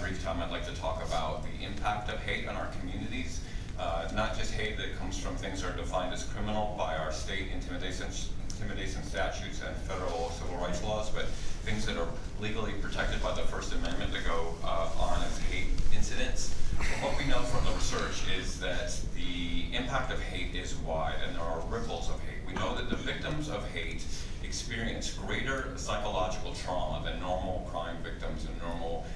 brief time, I'd like to talk about the impact of hate on our communities. Not just hate that comes from things that are defined as criminal by our state intimidation statutes and federal civil rights laws, but things that are legally protected by the First Amendment that go on as hate incidents. What we know from the research is that the impact of hate is wide, and there are ripples of hate. We know that the victims of hate experience greater psychological trauma than normal crime victims and normal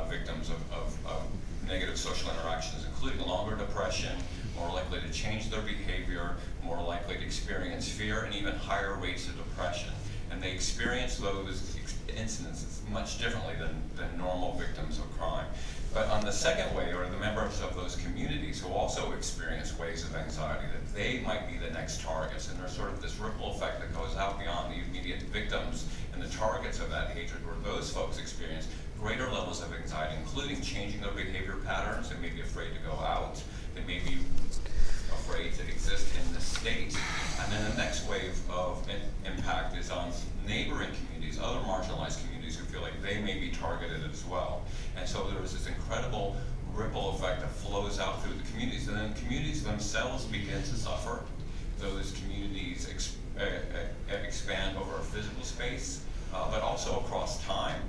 victims of negative social interactions, including longer depression, more likely to change their behavior, more likely to experience fear, and even higher rates of depression. And they experience those incidences much differently than normal victims of crime. But on the second way, are the members of those communities who also experience waves of anxiety, that they might be the next targets. And there's sort of this ripple effect that goes out beyond the immediate victims and the targets of that hatred, where those folks experience greater levels of anxiety, including changing their behavior patterns. They may be afraid to go out. They may be afraid to exist in the state. And then the next wave of impact is on neighboring communities, other marginalized communities who feel like they may be targeted as well. And so there's this incredible ripple effect that flows out through the communities, and then communities themselves begin to suffer. Those communities expand over a physical space, but also across time.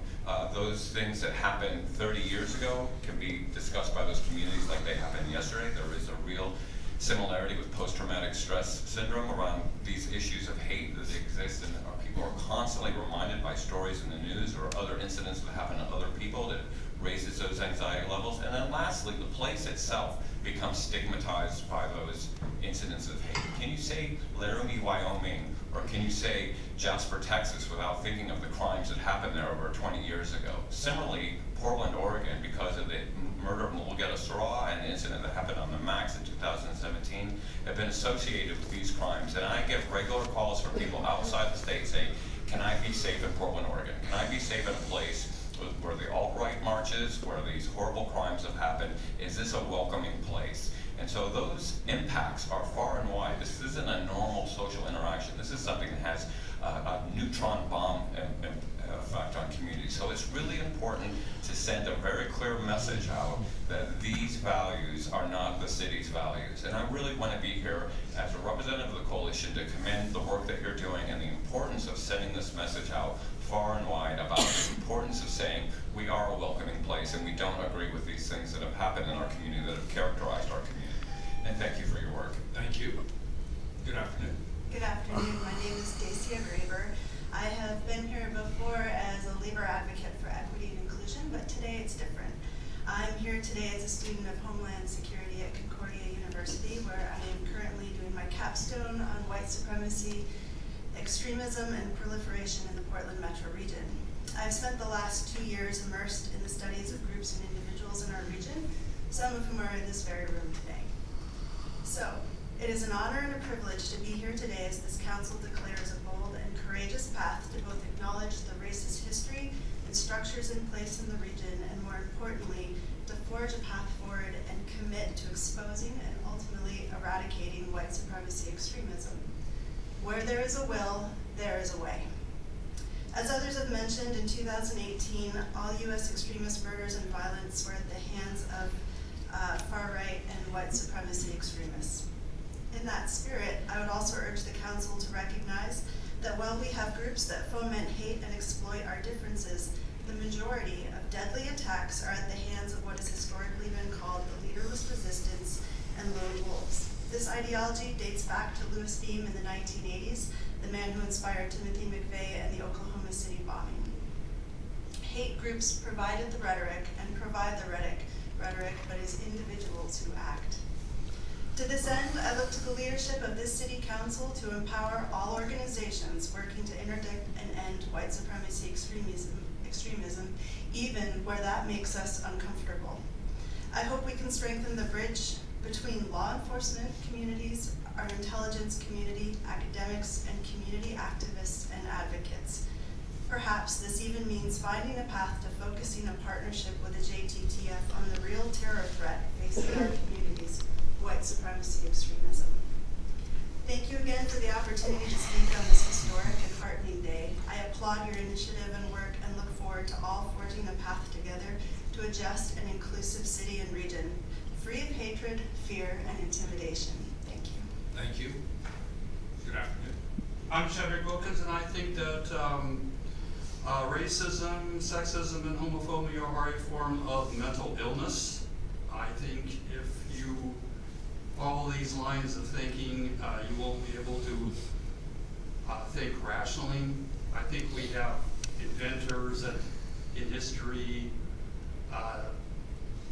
Those things that happened 30 years ago can be discussed by those communities like they happened yesterday. There is a real similarity with post-traumatic stress syndrome around these issues of hate that exist, and people are constantly reminded by stories in the news or other incidents that happen to other people that raises those anxiety levels. And then lastly, the place itself becomes stigmatized by those incidents of hate. Can you say Laramie, Wyoming, or can you say Jasper, Texas, without thinking of the crimes that happened there over 20 years ago? Similarly, Portland, Oregon, because of the murder of Mulugeta Seraw and the incident that happened on the Max in 2017, have been associated with these crimes. And I get regular calls from people outside the state saying, can I be safe in Portland, Oregon? Can I be safe in a place where the alt-right marches, where these horrible crimes have happened? Is this a welcoming place? And so those impacts are far and wide. This isn't a normal social interaction. This is something that has a neutron bomb effect on communities. So it's really important to send a very clear message out that these values are not the city's values. And I really want to be here as a representative of the coalition to commend the work that you're doing and the importance of sending this message out far and wide about the importance of saying we are a welcoming place and we don't agree with these things that have happened in our community that have characterized our community. And thank you for your work. Thank you. Good afternoon. Good afternoon. My name is Dacia Graber. I have been here before as a labor advocate for equity and inclusion, but today it's different. I'm here today as a student of Homeland Security at Concordia University, where I am currently doing my capstone on white supremacy, extremism, and proliferation in the Portland metro region. I've spent the last 2 years immersed in the studies of groups and individuals in our region, some of whom are in this very room today. So, it is an honor and a privilege to be here today as this council declares a bold and courageous path to both acknowledge the racist history and structures in place in the region, and more importantly, to forge a path forward and commit to exposing and ultimately eradicating white supremacy extremism. Where there is a will, there is a way. As others have mentioned, in 2018, all U.S. extremist murders and violence were at the hands of far-right and white supremacy extremists. In that spirit, I would also urge the council to recognize that while we have groups that foment hate and exploit our differences, the majority of deadly attacks are at the hands of what has historically been called the leaderless resistance and lone wolves. This ideology dates back to Louis Beam in the 1980s, the man who inspired Timothy McVeigh and the Oklahoma City bombing. Hate groups provided the rhetoric and provide the rhetoric, but it is individuals who act. To this end, I look to the leadership of this city council to empower all organizations working to interdict and end white supremacy extremism, even where that makes us uncomfortable. I hope we can strengthen the bridge between law enforcement communities, our intelligence community, academics, and community activists and advocates. Perhaps this even means finding a path to focusing a partnership with the JTTF on the real terror threat facing our communities, white supremacy extremism. Thank you again for the opportunity to speak on this historic and heartening day. I applaud your initiative and work and look forward to all forging a path together to a just and inclusive city and region, free of hatred, fear, and intimidation. Thank you. Thank you. Good afternoon. I'm Shedrick Wilkins, and I think that racism, sexism, and homophobia are a form of mental illness. I think if you follow these lines of thinking, you won't be able to think rationally. I think we have inventors that in history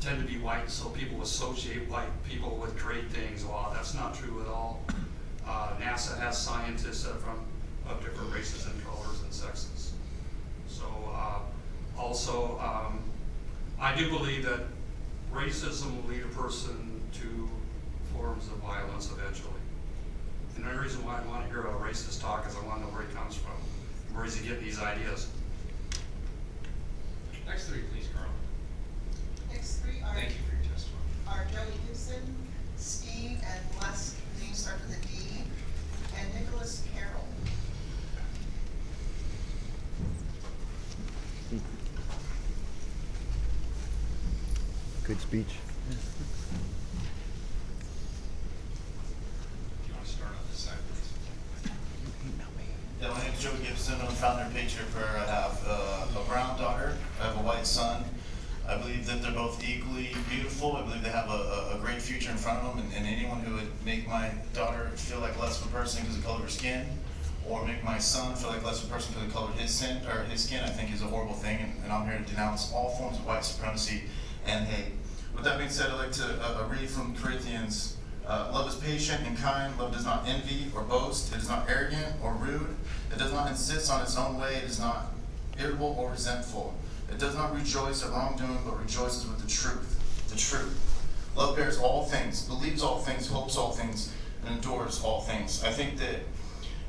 tend to be white, so people associate white people with great things. Well, that's not true at all. NASA has scientists of different races and colors and sexes. So also, I do believe that racism will lead a person to forms of violence eventually. And the only reason why I want to hear a racist talk is I want to know where he comes from. Where is he getting these ideas? Next three, please, Carl. Next three are, Thank you for your testimony. are Joey Gibson, Steve, and last name starts with a D, and Nicholas Carroll. Good speech. Do you want to start on this side, please? Yeah, my name is Joe Gibson. I'm the founder of Patriot Prayer. I have a brown daughter. I have a white son. I believe that they're both equally beautiful. I believe they have a great future in front of them, and anyone who would make my daughter feel like less of a person because of the color of her skin, or make my son feel like less of a person because of the color of his skin, I think is a horrible thing, and I'm here to denounce all forms of white supremacy and hate. With that being said, I'd like to read from Corinthians. Love is patient and kind. Love does not envy or boast. It is not arrogant or rude. It does not insist on its own way. It is not irritable or resentful. It does not rejoice at wrongdoing, but rejoices with the truth. The truth. Love bears all things, believes all things, hopes all things, and endures all things. I think that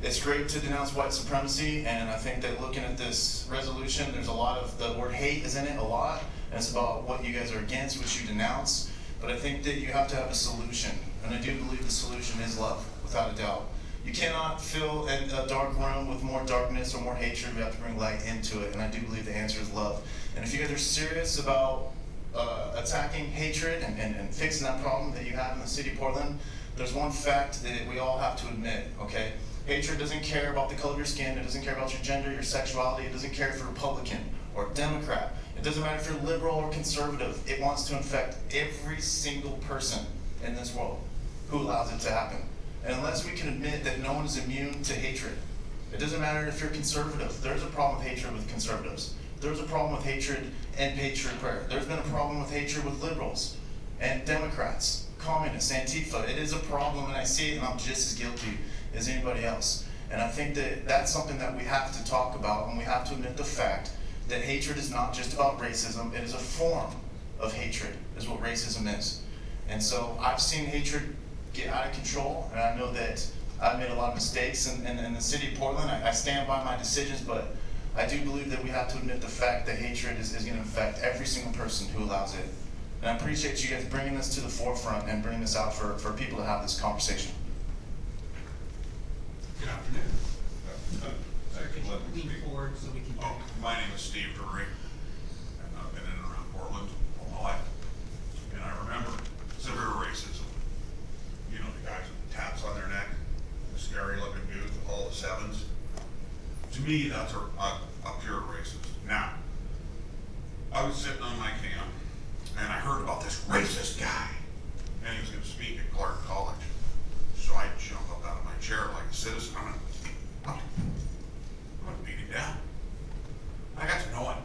it's great to denounce white supremacy, and I think that looking at this resolution, there's a lot of, the word hate is in it a lot, and it's about what you guys are against, what you denounce, but I think that you have to have a solution, and I do believe the solution is love, without a doubt. You cannot fill a dark room with more darkness or more hatred. We have to bring light into it, and I do believe the answer is love. And if you guys are serious about attacking hatred and fixing that problem that you have in the city of Portland, there's one fact that we all have to admit, okay? Hatred doesn't care about the color of your skin. It doesn't care about your gender, your sexuality. It doesn't care if you're Republican or Democrat. It doesn't matter if you're liberal or conservative. It wants to infect every single person in this world who allows it to happen. And unless we can admit that no one is immune to hatred, it doesn't matter if you're conservative. There's a problem with hatred with conservatives. There's a problem with hatred and Patriot Prayer. There's been a problem with hatred with liberals and Democrats, communists, Antifa. It is a problem, and I see it, and I'm just as guilty as anybody else. And I think that that's something that we have to talk about, and we have to admit the fact that hatred is not just about racism. It is a form of hatred, is what racism is. And so I've seen hatred get out of control, and I know that I've made a lot of mistakes in the city of Portland. I stand by my decisions, but I do believe that we have to admit the fact that hatred is going to affect every single person who allows it. And I appreciate you guys bringing this to the forefront and bringing this out for people to have this conversation. Good afternoon. Can you lean forward so we can hear? My name is Steve Drury, and I've been in and around Portland all my life. And I remember severe racism. You know, the guys with the tats on their neck, the scary looking dudes with all the sevens. To me, that's a pure racist. Now, I was sitting on my cam, and I heard about this racist guy, and he was going to speak at Clark College. So I jumped up out of my chair like a citizen. I'm going to beat him down. I got to know him.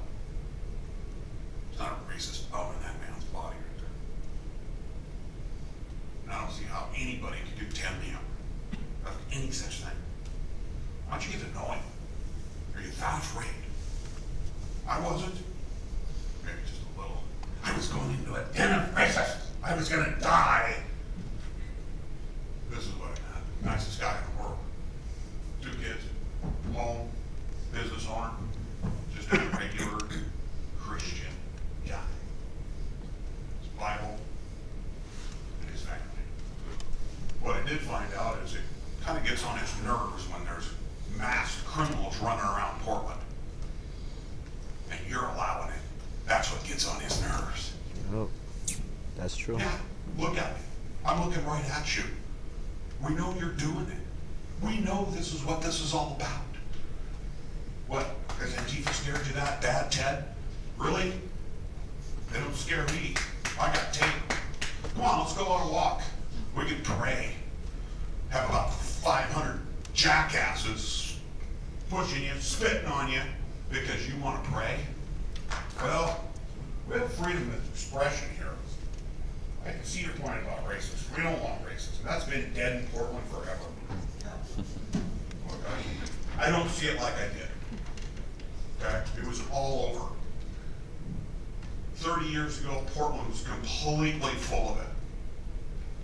There's not a racist bone in that man's body right there. And I don't see how anybody could contend him of any such thing. Why don't you get to know him? Are you that afraid? I wasn't. Maybe just a little. I was going into a den of racists. I was going to die. This is what I had. Nicest guy in the world. 2 kids, home, business owner, just a regular Christian guy. His Bible and his family. What I did find out is it kind of gets on his nerves when there's masked criminals running around Portland. And you're allowing it. That's what gets on his nerves. That's true. Yeah, look at me. I'm looking right at you. We know you're doing it. We know this is what this is all about. What? Has Antifa scared you that bad, Ted? Really? They don't scare me. I got tape. Come on, let's go on a walk. We can pray. Have about 500 jackasses pushing you, spitting on you because you want to pray. Well, we have freedom of expression here. I can see your point about racism. We don't want racism. That's been dead in Portland forever. Okay? I don't see it like I did. Okay? It was all over. 30 years ago, Portland was completely full of it.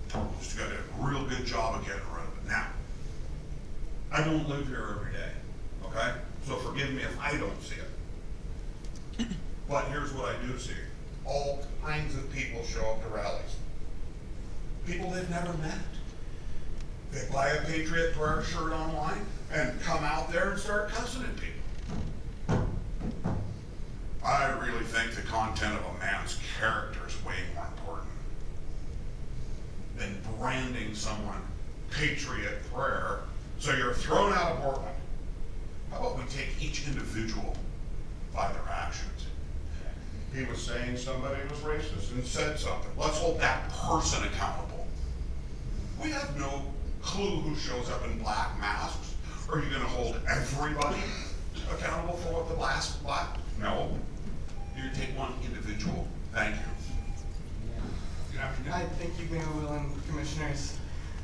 Portland just got a real good job of getting rid of it. Now, I don't live here every day, okay? So forgive me if I don't see it. But here's what I do see. All kinds of people show up to rallies. People they've never met. They buy a Patriot Prayer shirt online and come out there and start cussing at people. I really think the content of a man's character is way more important than branding someone Patriot Prayer so you're thrown out of Portland. How about we take each individual by their actions? He was saying somebody was racist and said something. Let's hold that person accountable. We have no clue who shows up in black masks. Are you going to hold everybody accountable for what the last black? No. You're going to take one individual. Thank you. Good afternoon. Hi, thank you, Mayor Will and Commissioners.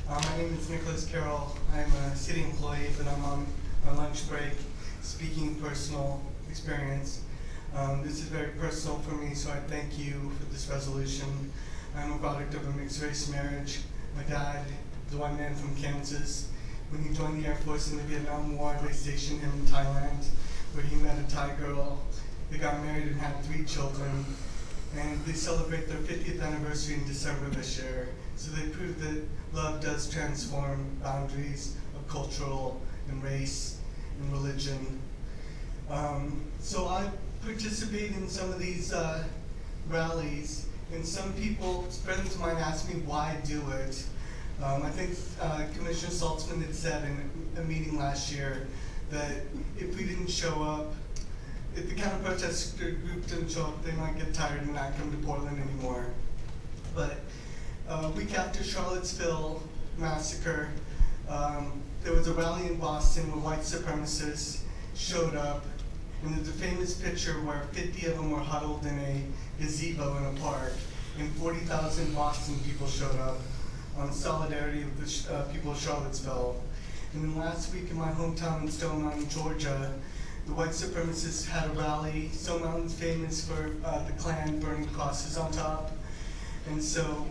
My name is Nicholas Carroll. I'm a city employee, but I'm on my lunch break speaking personal experience. This is very personal for me, so I thank you for this resolution. I'm a product of a mixed race marriage. My dad is a white man from Kansas. When he joined the Air Force in the Vietnam War, they stationed him in Thailand, where he met a Thai girl. They got married and had 3 children. And they celebrate their 50th anniversary in December this year. So they prove that love does transform boundaries of cultural and race and religion. So I participate in some of these rallies, and some people, friends of mine, ask me why do it. I think Commissioner Saltzman had said in a meeting last year that if we didn't show up, if the counter-protest group didn't show up, they might get tired and not come to Portland anymore. But a week after Charlottesville massacre, there was a rally in Boston where white supremacists showed up. And there's a famous picture where 50 of them were huddled in a gazebo in a park, and 40,000 Boston people showed up on solidarity with the people of Charlottesville. And then last week in my hometown in Stone Mountain, Georgia, the white supremacists had a rally. Stone Mountain's famous for the Klan burning crosses on top. And so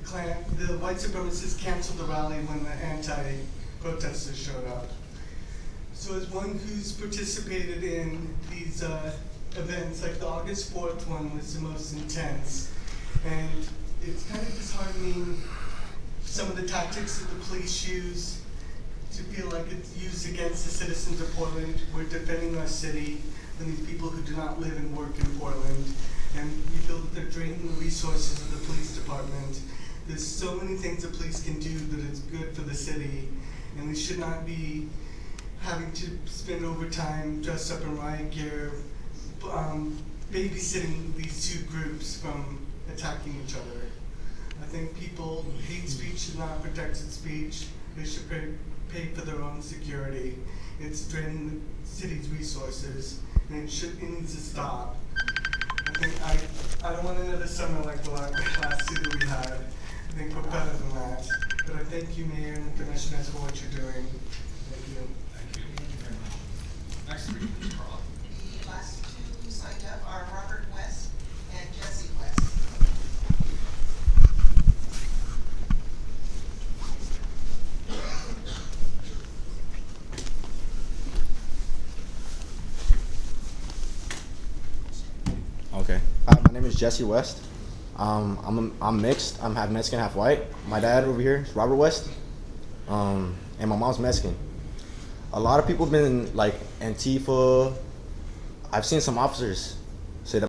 the white supremacists canceled the rally when the anti-protesters showed up. So as one who's participated in these events, like the August 4th one was the most intense, and it's kind of disheartening some of the tactics that the police use to feel like it's used against the citizens of Portland. We're defending our city and these people who do not live and work in Portland, and we feel that they're draining the resources of the police department. There's so many things the police can do that is good for the city, and they should not be having to spend overtime dressed up in riot gear, babysitting these 2 groups from attacking each other. I think hate speech should not protect speech. They should pay for their own security. It's draining the city's resources, and it needs to stop. I don't want another summer like the last 2 that we had. I think we're better than that. But I thank you, Mayor and the Commissioners, for what you're doing. Thank you. Thank you very much. Next speaker, please, Carla. The last 2 who signed up are Robert West and Jesse West. Okay. Hi, my name is Jesse West. I'm mixed. I'm half Mexican, half white. My dad over here is Robert West, and my mom's Mexican. A lot of people have been like Antifa. I've seen some officers